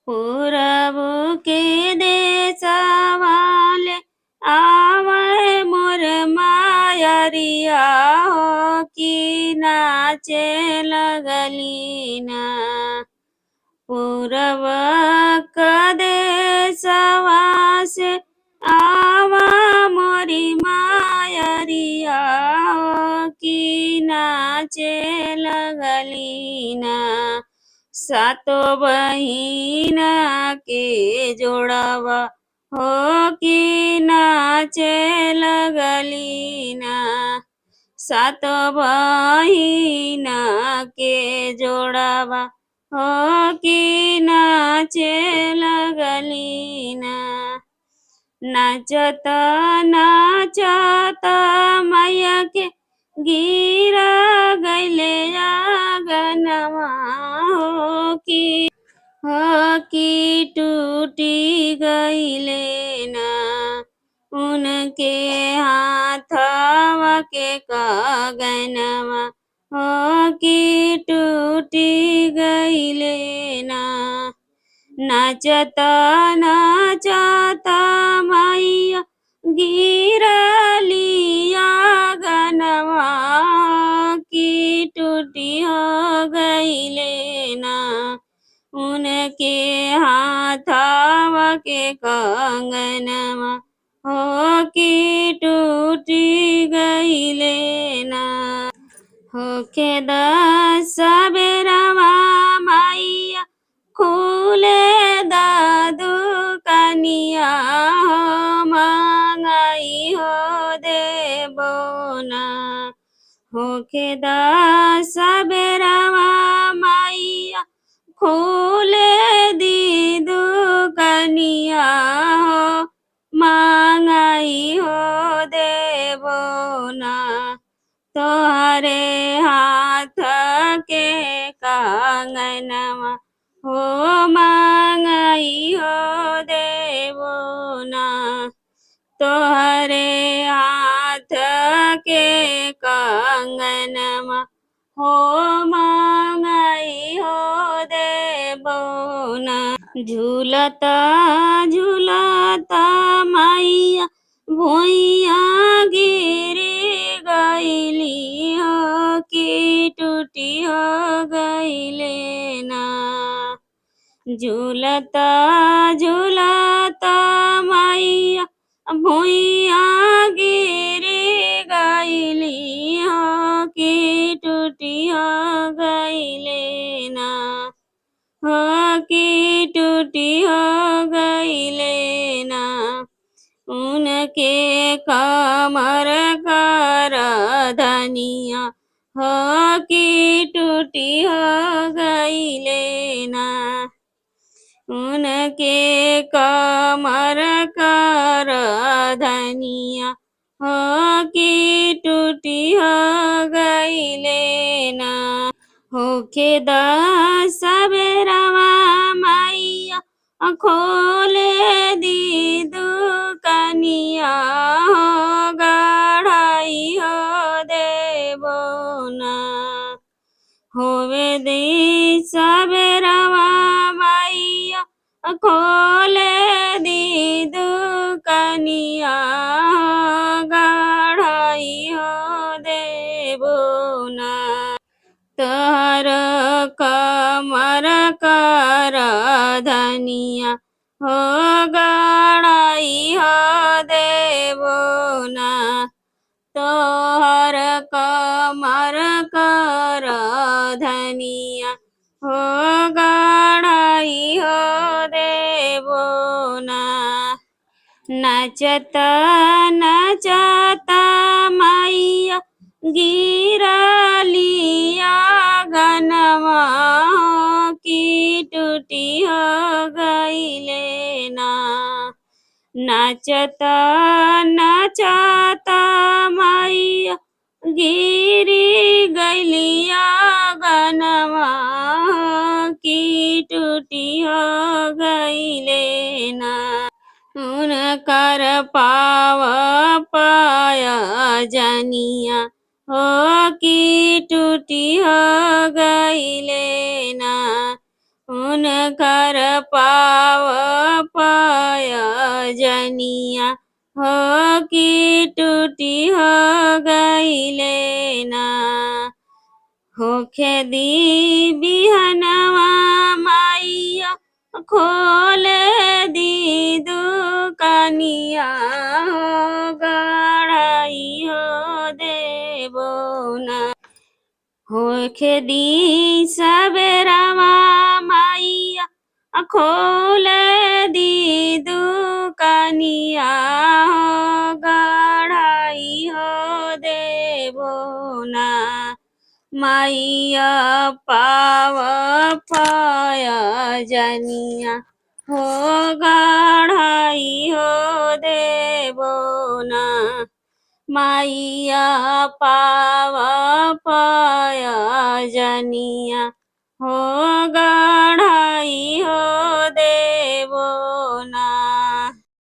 पूरब के देशवाले आवे मोर मायरिया हो कि नाचे लगली ना। पूरब क देशवा से आवा मोरी मायरिया हो कि नाचे लगली ना। सातो बहिन के जोड़वा हो कि नाचे लगली ना। सातो बहिन के जोड़वा हो कि नाचे लगली ना। नाचत नाचत मैया के गिरा गैले आंगनवा हो कि टूटी गैले ना। उनके हाथवा के कंगनवा हो कि टूटी गैले ना। नाचत नाचत मैया गिरली आंगनवा कि टूटी हो गैले ना। उनके हाथवा के कंगनवा हो कि टूटी गैले ना। होके दस बेरवा मैया खुले दादू कनिया हो मांगाई हो देबो ना। होके दस बेरवा मैया खुले दीदू कनिया हो मांगाई हो देबो ना। तोहरे हाथ के कंगनवा हो मांगाई हो देबो ना। तोहरे हाथ के कंगनवा हो मांगाई हो देबो ना। झूलता झूलता मैया भुइया गिरी गैली हो कि टूटी हो गैले ना। झूलता झूलता मैया भुइया गिरी गैली हो कि टूटी हो गैले ना। हो कि टूटी हो गैले ना। उनके कमर कर धनिया हो कि टूटी हो गैले ना। उनके कमर कर धनिया हो कि टूटी हो गैले ना। होके दस बेरवा मैया खोले दीदू कनिया हो गढ़ाई हो देबो ना। होवे दी सबेरवा मैया खोले दीदू कनिया हो गढ़ाई हो देबो ना। तोहर कमर कर धनिया हो गढ़ाई हो देबो ना। तोहर कमर कर धनिया हो गढ़ाई हो देबो ना। नाचत नाचत मैया गिरली आंगनवा हो कि टूटी हो गैले ना। नाचत नाचत मैया गिरी गैली आंगनवा हो कि टूटी हो गैले ना। उनकर पाव पाया जनिया हो कि टूटी हो गैले ना। उनकर पाव जनिया हो कि टूटी हो गईले ना। होखे दी बिहनवा माइया खोल दी दुकानिया हो गढ़ाई हो देबो ना। होखे दी सबेरवा माइया खोल दी दुकानिया हो गढ़ाई हो देबो ना। माइया पाव जनिया हो गढ़ाई हो देबो ना। माइया पाव जनिया हो गढ़ाई हो देबो